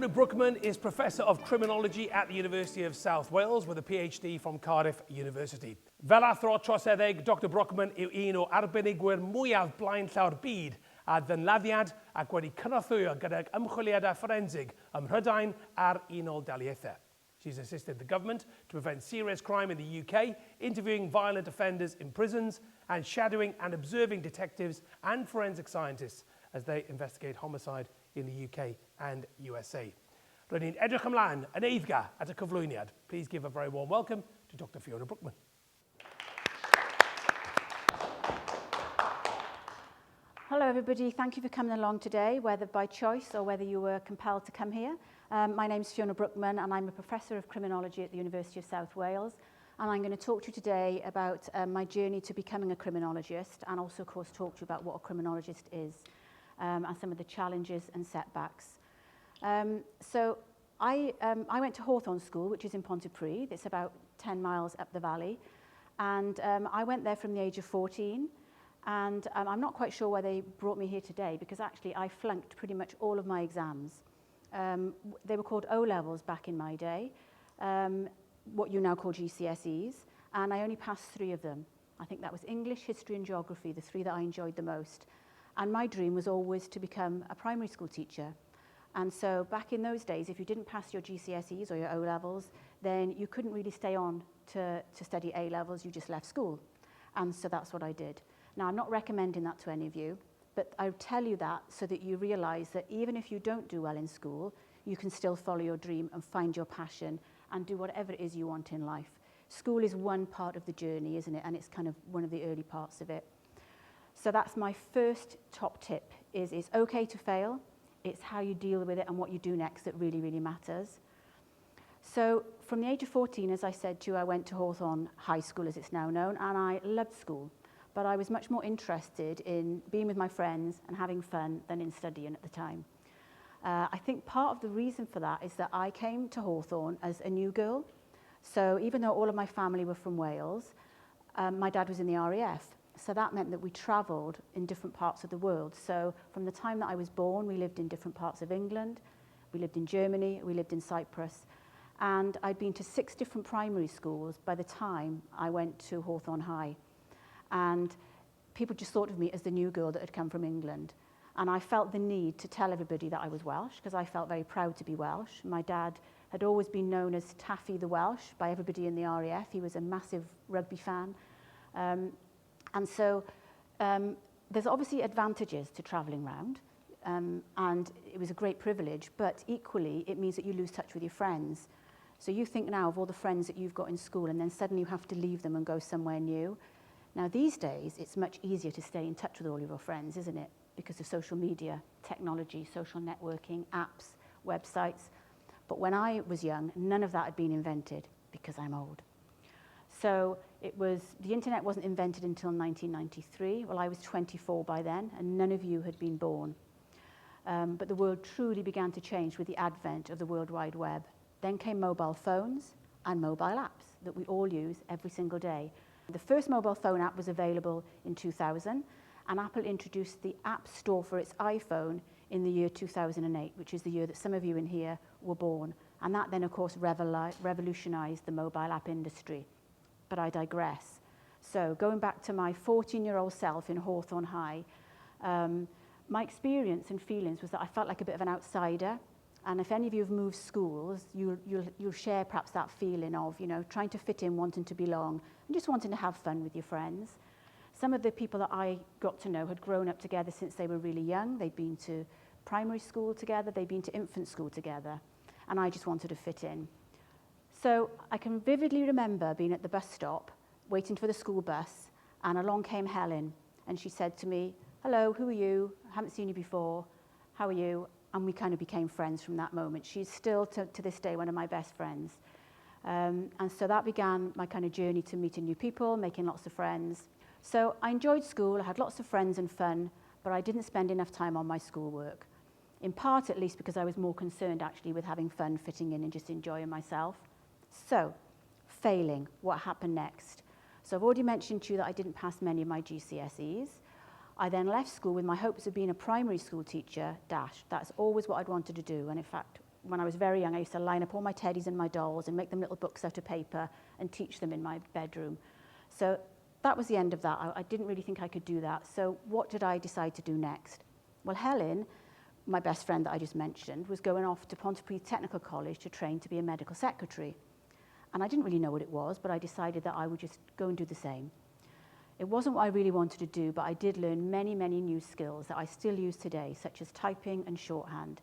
Fiona Brookman is Professor of Criminology at the University of South Wales with a PhD from Cardiff University. Fel Athro Troseddeg, Dr Brookman yw un o arbenigwyr mwyaf blaenllaw'r byd a ddynladdiad ac wedi cynorthwyo gydag ymchwiliadau forensig ym Mhrydain a'r Unol Daleithiau. She's assisted the government to prevent serious crime in the UK, interviewing violent offenders in prisons and shadowing and observing detectives and forensic scientists as they investigate homicide in the UK and USA. Rydyn ni'n edrych ymlaen yn eiddga at y cyflwyniad. Please give a very warm welcome to Dr Fiona Brookman. Hello everybody, thank you for coming along today, whether by choice or whether you were compelled to come here. My name's Fiona Brookman and I'm a Professor of Criminology at the University of South Wales, and I'm going to talk to you today about my journey to becoming a criminologist, and also of course talk to you about what a criminologist is. And some of the challenges and setbacks. So I went to Hawthorne School, which is in Pontypridd. It's about 10 miles up the valley. And I went there from the age of 14. And I'm not quite sure why they brought me here today, because actually I flunked pretty much all of my exams. They were called O-levels back in my day, what you now call GCSEs. And I only passed 3 of them. I think that was English, History and Geography, the 3 that I enjoyed the most. And my dream was always to become a primary school teacher. And so back in those days, if you didn't pass your GCSEs or your O-levels, then you couldn't really stay on to study A-levels, you just left school. And so that's what I did. Now, I'm not recommending that to any of you, but I tell you that so that you realise that even if you don't do well in school, you can still follow your dream and find your passion and do whatever it is you want in life. School is one part of the journey, isn't it? And it's kind of one of the early parts of it. So that's my first top tip, is it's okay to fail. It's how you deal with it and what you do next that really, really matters. So from the age of 14, as I said to you, I went to Hawthorne High School, as it's now known, and I loved school. But I was much more interested in being with my friends and having fun than in studying at the time. I think part of the reason for that is that I came to Hawthorne as a new girl. So even though all of my family were from Wales, my dad was in the RAF. So that meant that we travelled in different parts of the world. So from the time that I was born, we lived in different parts of England, we lived in Germany, we lived in Cyprus, and I'd been to 6 different primary schools by the time I went to Hawthorne High. And people just thought of me as the new girl that had come from England. And I felt the need to tell everybody that I was Welsh, because I felt very proud to be Welsh. My dad had always been known as Taffy the Welsh by everybody in the RAF. He was a massive rugby fan. And so there's obviously advantages to travelling around, and it was a great privilege, but equally it means that you lose touch with your friends. So you think now of all the friends that you've got in school, and then suddenly you have to leave them and go somewhere new. Now these days it's much easier to stay in touch with all of your friends, isn't it? Because of social media, technology, social networking, apps, websites. But when I was young, none of that had been invented, because I'm old. So the internet wasn't invented until 1993. Well, I was 24 by then, and none of you had been born. But the world truly began to change with the advent of the World Wide Web. Then came mobile phones and mobile apps that we all use every single day. The first mobile phone app was available in 2000, and Apple introduced the App Store for its iPhone in the year 2008, which is the year that some of you in here were born. And that then, of course, revolutionized the mobile app industry. But I digress. So going back to my 14-year-old self in Hawthorne High, my experience and feelings was that I felt like a bit of an outsider. And if any of you have moved schools, you'll share perhaps that feeling of, you know, trying to fit in, wanting to belong, and just wanting to have fun with your friends. Some of the people that I got to know had grown up together since they were really young. They'd been to primary school together, they'd been to infant school together, and I just wanted to fit in. So I can vividly remember being at the bus stop, waiting for the school bus, and along came Helen, and she said to me, "Hello, who are you? I haven't seen you before. How are you?" And we kind of became friends from that moment. She's still, to this day, one of my best friends. And so that began my kind of journey to meeting new people, making lots of friends. So I enjoyed school, I had lots of friends and fun, but I didn't spend enough time on my schoolwork. In part, at least, because I was more concerned, actually, with having fun, fitting in, and just enjoying myself. So, failing, what happened next? So I've already mentioned to you that I didn't pass many of my GCSEs. I then left school with my hopes of being a primary school teacher, dashed. That's always what I'd wanted to do, and in fact, when I was very young, I used to line up all my teddies and my dolls and make them little books out of paper and teach them in my bedroom. So that was the end of that. I didn't really think I could do that. So what did I decide to do next? Well, Helen, my best friend that I just mentioned, was going off to Pontypridd Technical College to train to be a medical secretary. And I didn't really know what it was, but I decided that I would just go and do the same. It wasn't what I really wanted to do, but I did learn many, many new skills that I still use today, such as typing and shorthand.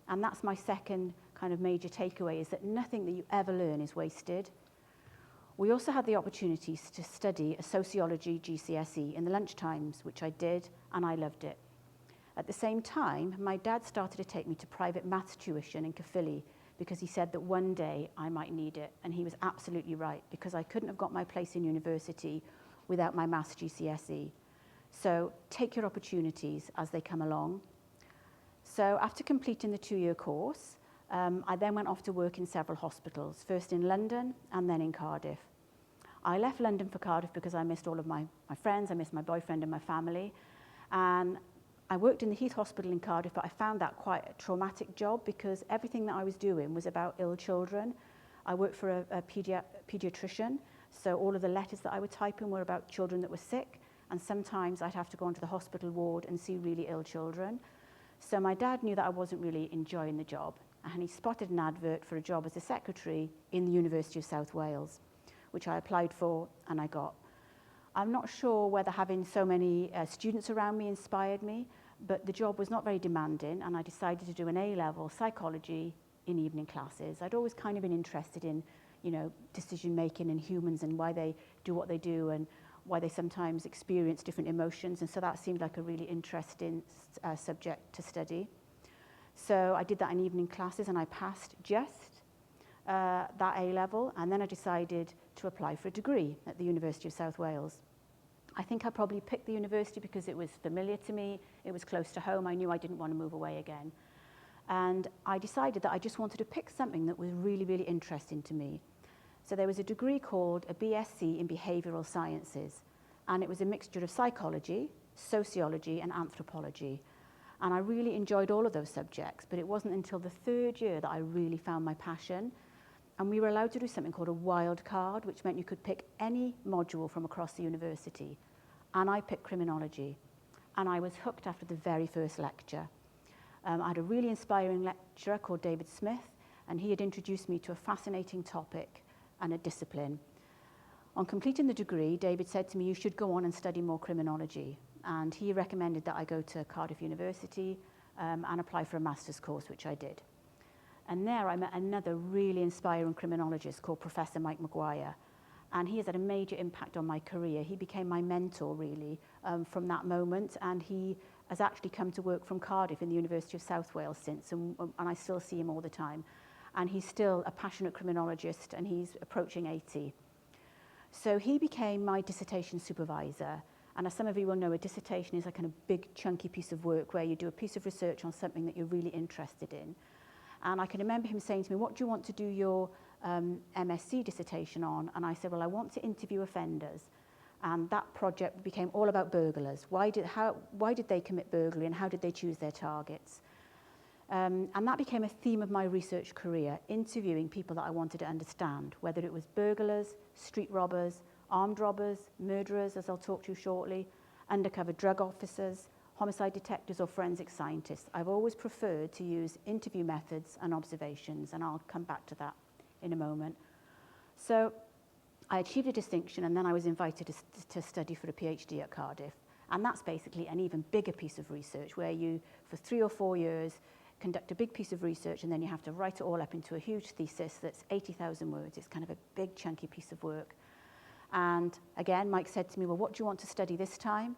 And that's my second kind of major takeaway, is that nothing that you ever learn is wasted. We also had the opportunities to study a sociology GCSE in the lunchtimes, which I did, and I loved it. At the same time, my dad started to take me to private maths tuition in Caerphilly because he said that one day I might need it, and he was absolutely right, because I couldn't have got my place in university without my maths GCSE. So take your opportunities as they come along. So after completing the 2-year course, I then went off to work in several hospitals, first in London and then in Cardiff. I left London for Cardiff because I missed all of my friends, I missed my boyfriend and my family. And I worked in the Heath Hospital in Cardiff, but I found that quite a traumatic job because everything that I was doing was about ill children. I worked for a pediatrician, so all of the letters that I would type in were about children that were sick, and sometimes I'd have to go onto the hospital ward and see really ill children. So my dad knew that I wasn't really enjoying the job, and he spotted an advert for a job as a secretary in the University of South Wales, which I applied for and I got. I'm not sure whether having so many students around me inspired me, but the job was not very demanding, and I decided to do an A-level psychology in evening classes. I'd always kind of been interested in, decision-making in humans and why they do what they do and why they sometimes experience different emotions, and so that seemed like a really interesting subject to study. So I did that in evening classes, and I passed just that A-level, and then I decided to apply for a degree at the University of South Wales. I think I probably picked the university because it was familiar to me, it was close to home, I knew I didn't want to move away again. And I decided that I just wanted to pick something that was really, really interesting to me. So there was a degree called a BSc in Behavioural Sciences, and it was a mixture of psychology, sociology and anthropology. And I really enjoyed all of those subjects, but it wasn't until the 3rd year that I really found my passion. And we were allowed to do something called a wild card, which meant you could pick any module from across the university. And I picked criminology. And I was hooked after the very first lecture. I had a really inspiring lecturer called David Smith, and he had introduced me to a fascinating topic and a discipline. On completing the degree, David said to me, you should go on and study more criminology. And he recommended that I go to Cardiff University and apply for a master's course, which I did. And there I met another really inspiring criminologist called Professor Mike Maguire. And he has had a major impact on my career. He became my mentor, really, from that moment. And he has actually come to work from Cardiff in the University of South Wales since, and I still see him all the time. And he's still a passionate criminologist, and he's approaching 80. So he became my dissertation supervisor. And as some of you will know, a dissertation is a kind of big, chunky piece of work where you do a piece of research on something that you're really interested in. And I can remember him saying to me, what do you want to do your MSc dissertation on? And I said, well, I want to interview offenders. And that project became all about burglars. Why did they commit burglary, and how did they choose their targets? And that became a theme of my research career, interviewing people that I wanted to understand, whether it was burglars, street robbers, armed robbers, murderers, as I'll talk to you shortly, undercover drug officers, homicide detectives or forensic scientists. I've always preferred to use interview methods and observations, and I'll come back to that in a moment. So I achieved a distinction, and then I was invited to study for a PhD at Cardiff. And that's basically an even bigger piece of research where you, for 3 or 4 years, conduct a big piece of research, and then you have to write it all up into a huge thesis that's 80,000 words. It's kind of a big, chunky piece of work. And again, Mike said to me, well, what do you want to study this time?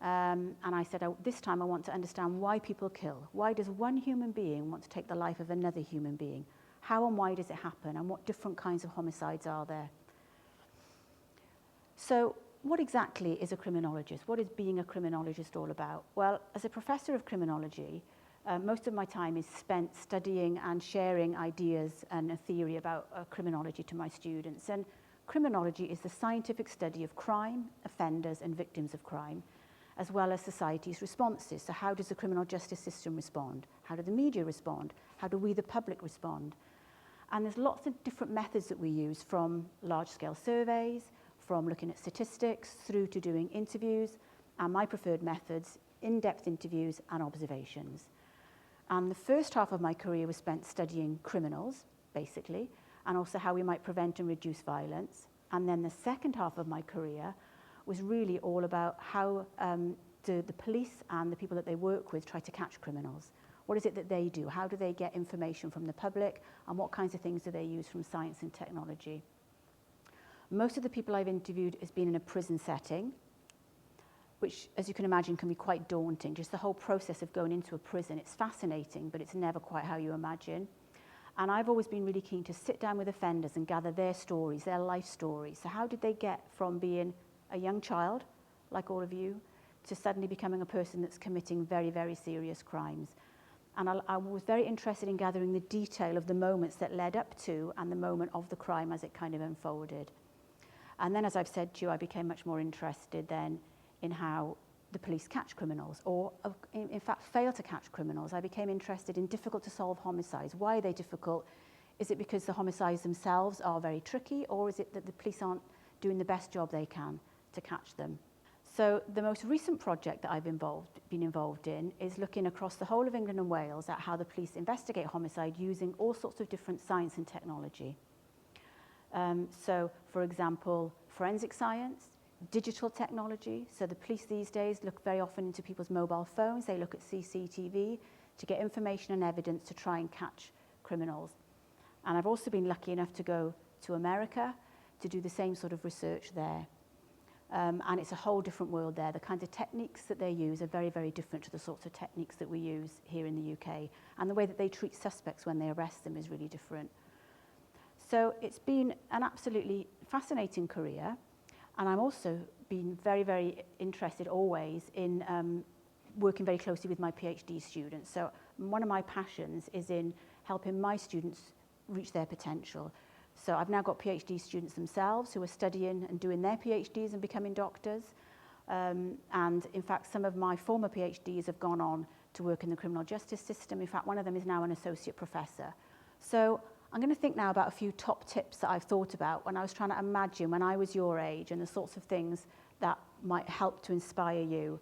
And I said, this time I want to understand why people kill. Why does one human being want to take the life of another human being? How and why does it happen? And what different kinds of homicides are there? So what exactly is a criminologist? What is being a criminologist all about? Well, as a professor of criminology, most of my time is spent studying and sharing ideas and a theory about criminology to my students. And criminology is the scientific study of crime, offenders, and victims of crime. as well as society's responses. So how does the criminal justice system respond? How do the media respond? How do we, the public, respond? And there's lots of different methods that we use, from large-scale surveys, from looking at statistics, through to doing interviews, and my preferred methods, in-depth interviews and observations. And the first half of my career was spent studying criminals, basically, and also how we might prevent and reduce violence. And then the second half of my career was really all about how do the police and the people that they work with try to catch criminals. What is it that they do? How do they get information from the public? And what kinds of things do they use from science and technology? Most of the people I've interviewed has been in a prison setting, which, as you can imagine, can be quite daunting. Just the whole process of going into a prison, it's fascinating, but it's never quite how you imagine. And I've always been really keen to sit down with offenders and gather their stories, their life stories. So how did they get from being a young child, like all of you, to suddenly becoming a person that's committing very, very serious crimes? And I was very interested in gathering the detail of the moments that led up to and the moment of the crime as it kind of unfolded. And then, as I've said to you, I became much more interested then in how the police catch criminals, or in fact fail to catch criminals. I became interested in difficult to solve homicides. Why are they difficult? Is it because the homicides themselves are very tricky, or is it that the police aren't doing the best job they can to catch them? So the most recent project that I've been involved in is looking across the whole of England and Wales at how the police investigate homicide using all sorts of different science and technology. So, for example, forensic science, digital technology. So the police these days look very often into people's mobile phones. They look at CCTV to get information and evidence to try and catch criminals. And I've also been lucky enough to go to America to do the same sort of research there. And it's a whole different world there. The kinds of techniques that they use are very, very different to the sorts of techniques that we use here in the UK. And the way that they treat suspects when they arrest them is really different. So it's been an absolutely fascinating career. And I'm also been very, very interested always in working very closely with my PhD students. So one of my passions is in helping my students reach their potential. So I've now got PhD students themselves who are studying and doing their PhDs and becoming doctors. And in fact, some of my former PhDs have gone on to work in the criminal justice system. In fact, one of them is now an associate professor. So I'm going to think now about a few top tips that I've thought about when I was trying to imagine when I was your age and the sorts of things that might help to inspire you.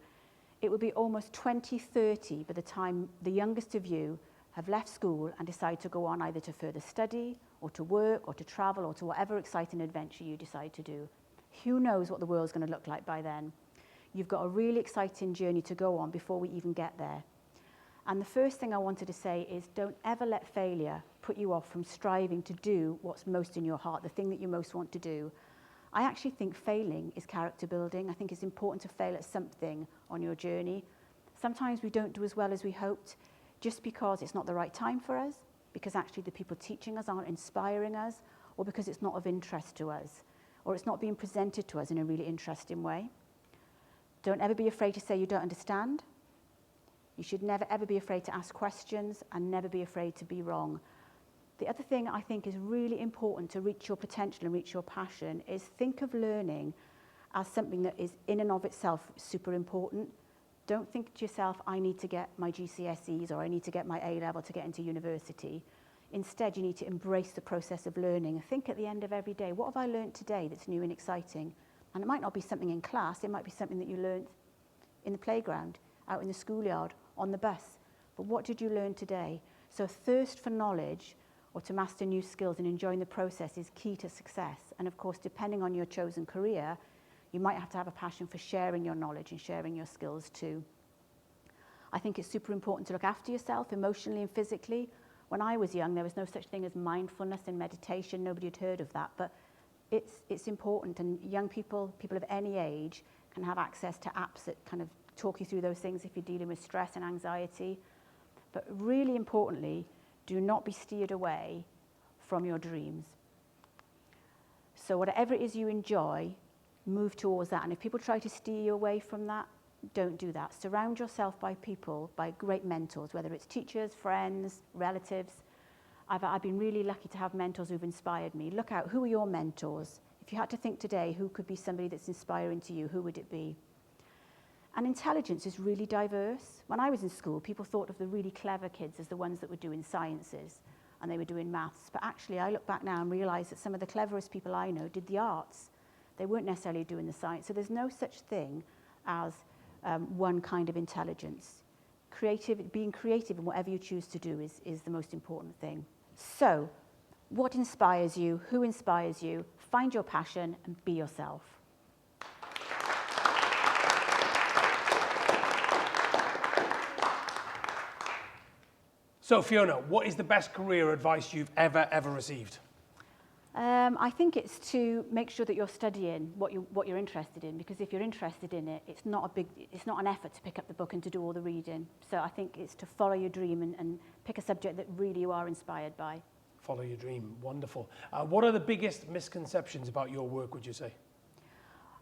It would be almost 2030 by the time the youngest of you have left school and decide to go on either to further study or to work or to travel or to whatever exciting adventure you decide to do. Who knows what the world's going to look like by then? You've got a really exciting journey to go on before we even get there. And the first thing I wanted to say is don't ever let failure put you off from striving to do what's most in your heart, the thing that you most want to do. I actually think failing is character building. I think it's important to fail at something on your journey. Sometimes we don't do as well as we hoped just because it's not the right time for us, because actually the people teaching us aren't inspiring us, or because it's not of interest to us, or it's not being presented to us in a really interesting way. Don't ever be afraid to say you don't understand. You should never ever be afraid to ask questions and never be afraid to be wrong. The other thing I think is really important to reach your potential and reach your passion is think of learning as something that is in and of itself super important. Don't think to yourself, I need to get my GCSEs or I need to get my A-level to get into university. Instead, you need to embrace the process of learning. Think at the end of every day, what have I learned today that's new and exciting? And it might not be something in class, it might be something that you learned in the playground, out in the schoolyard, on the bus. But what did you learn today? So thirst for knowledge or to master new skills and enjoying the process is key to success. And of course, depending on your chosen career, you might have to have a passion for sharing your knowledge and sharing your skills too. I think it's super important to look after yourself emotionally and physically. When I was young, there was no such thing as mindfulness and meditation. Nobody had heard of that, but it's important. And young people, people of any age, can have access to apps that kind of talk you through those things if you're dealing with stress and anxiety. But really importantly, do not be steered away from your dreams. So whatever it is you enjoy, move towards that. And if people try to steer you away from that, don't do that. Surround yourself by people, by great mentors, whether it's teachers, friends, relatives. I've been really lucky to have mentors who've inspired me. Look out, who are your mentors? If you had to think today, who could be somebody that's inspiring to you, who would it be? And intelligence is really diverse. When I was in school, people thought of the really clever kids as the ones that were doing sciences and they were doing maths. But actually, I look back now and realise that some of the cleverest people I know did the arts. They weren't necessarily doing the science. So there's no such thing as one kind of intelligence. Being creative in whatever you choose to do is the most important thing. So, what inspires you? Who inspires you? Find your passion and be yourself. So Fiona, what is the best career advice you've ever received? I think it's to make sure that you're studying what you're interested in, because if you're interested in it, it's not an effort to pick up the book and to do all the reading. So I think it's to follow your dream and pick a subject that really you are inspired by. Follow your dream, wonderful. What are the biggest misconceptions about your work, would you say?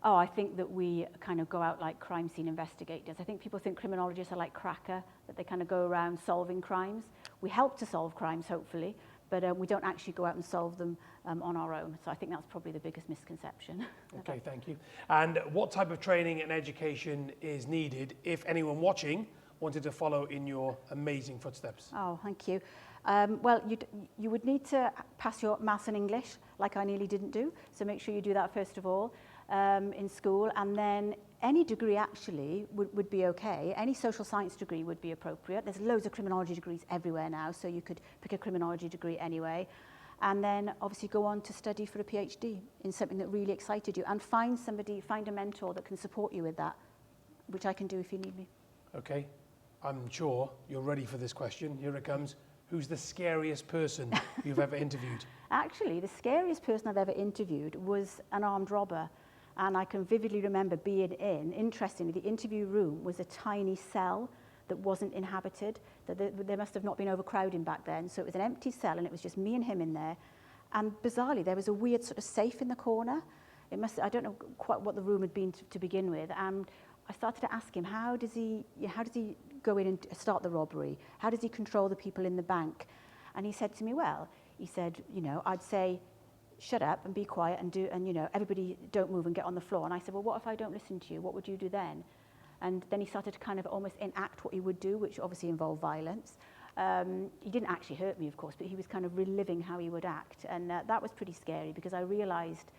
Oh, I think that we kind of go out like crime scene investigators. I think people think criminologists are like cracker, that they kind of go around solving crimes. We help to solve crimes, hopefully, but we don't actually go out and solve them on our own. So I think that's probably the biggest misconception. Okay, thank you. And what type of training and education is needed if anyone watching wanted to follow in your amazing footsteps? Oh, thank you. Well, you would need to pass your maths and English, like I nearly didn't do. So make sure you do that first of all in school. And then any degree actually would be okay. Any social science degree would be appropriate. There's loads of criminology degrees everywhere now, so you could pick a criminology degree anyway. And then obviously go on to study for a PhD in something that really excited you. And find a mentor that can support you with that, which I can do if you need me. Okay, I'm sure you're ready for this question. Here it comes. Who's the scariest person you've ever interviewed? Actually, the scariest person I've ever interviewed was an armed robber. And I can vividly remember being interestingly, the interview room was a tiny cell that wasn't inhabited. There must have not been overcrowding back then. So it was an empty cell and it was just me and him in there. And bizarrely, there was a weird sort of safe in the corner. I don't know quite what the room had been to begin with. And I started to ask him, how does he go in and start the robbery? How does he control the people in the bank? And he said to me, I'd say, shut up and be quiet and everybody don't move and get on the floor. And I said, well, what if I don't listen to you? What would you do then? And then he started to kind of almost enact what he would do, which obviously involved violence. He didn't actually hurt me, of course, but he was kind of reliving how he would act. And that was pretty scary because I realized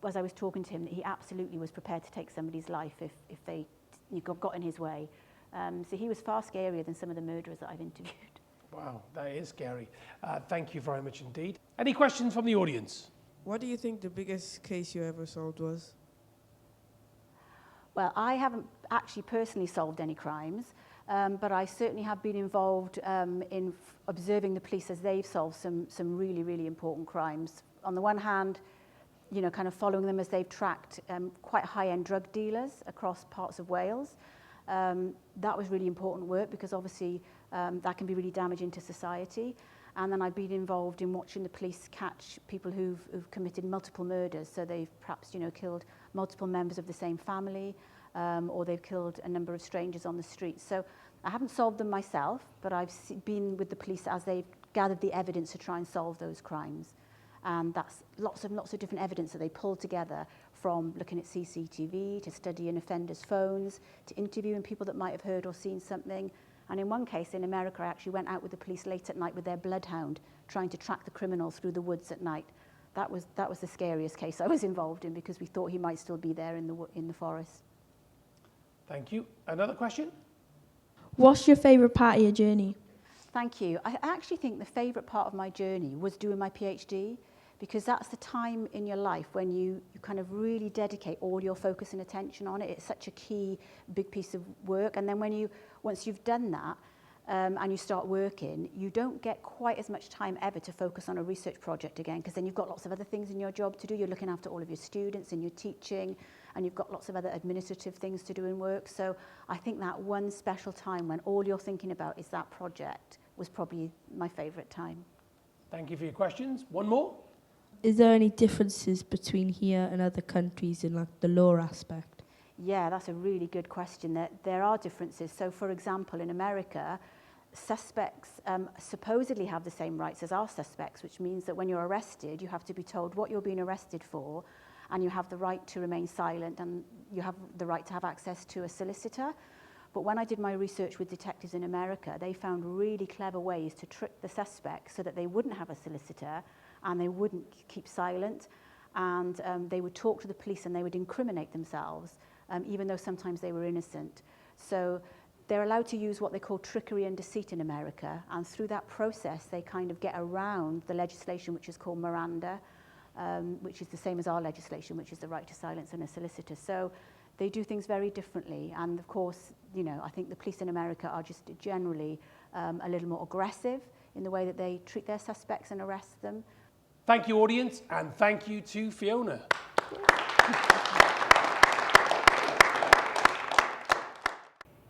as I was talking to him that he absolutely was prepared to take somebody's life if they got in his way. So he was far scarier than some of the murderers that I've interviewed. Wow, that is scary. Thank you very much indeed. Any questions from the audience? What do you think the biggest case you ever solved was? Well, I haven't actually personally solved any crimes, but I certainly have been involved in observing the police as they've solved some really, really important crimes. On the one hand, kind of following them as they've tracked quite high-end drug dealers across parts of Wales. That was really important work because obviously that can be really damaging to society. And then I've been involved in watching the police catch people who've committed multiple murders. So they've perhaps, killed multiple members of the same family, or they've killed a number of strangers on the street. So I haven't solved them myself, but I've been with the police as they've gathered the evidence to try and solve those crimes. And that's lots of different evidence that they pull together, from looking at CCTV to studying offenders' phones to interviewing people that might have heard or seen something. And in one case in America, I actually went out with the police late at night with their bloodhound, trying to track the criminal through the woods at night. That was the scariest case I was involved in because we thought he might still be there in the forest. Thank you. Another question? What's your favourite part of your journey? Thank you. I actually think the favourite part of my journey was doing my PhD, because that's the time in your life when you kind of really dedicate all your focus and attention on it. It's such a key, big piece of work. And then once you've done that and you start working, you don't get quite as much time ever to focus on a research project again, because then you've got lots of other things in your job to do. You're looking after all of your students and you're teaching, and you've got lots of other administrative things to do in work. So I think that one special time when all you're thinking about is that project was probably my favourite time. Thank you for your questions. One more? Is there any differences between here and other countries in the law aspect? Yeah, that's a really good question. There are differences. So, for example, in America, suspects supposedly have the same rights as our suspects, which means that when you're arrested, you have to be told what you're being arrested for and you have the right to remain silent, and you have the right to have access to a solicitor. But when I did my research with detectives in America, they found really clever ways to trick the suspect so that they wouldn't have a solicitor and they wouldn't keep silent, and they would talk to the police and they would incriminate themselves, even though sometimes they were innocent. So they're allowed to use what they call trickery and deceit in America, and through that process they kind of get around the legislation which is called Miranda, which is the same as our legislation, which is the right to silence and a solicitor. So they do things very differently, and of course, you know, I think the police in America are just generally a little more aggressive in the way that they treat their suspects and arrest them. Thank you, audience, and thank you to Fiona.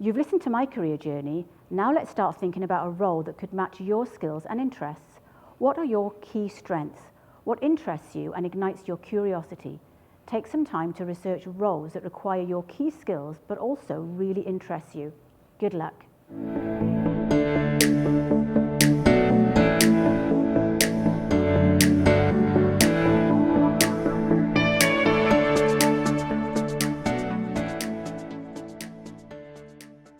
You've listened to my career journey. Now let's start thinking about a role that could match your skills and interests. What are your key strengths? What interests you and ignites your curiosity? Take some time to research roles that require your key skills but also really interest you. Good luck.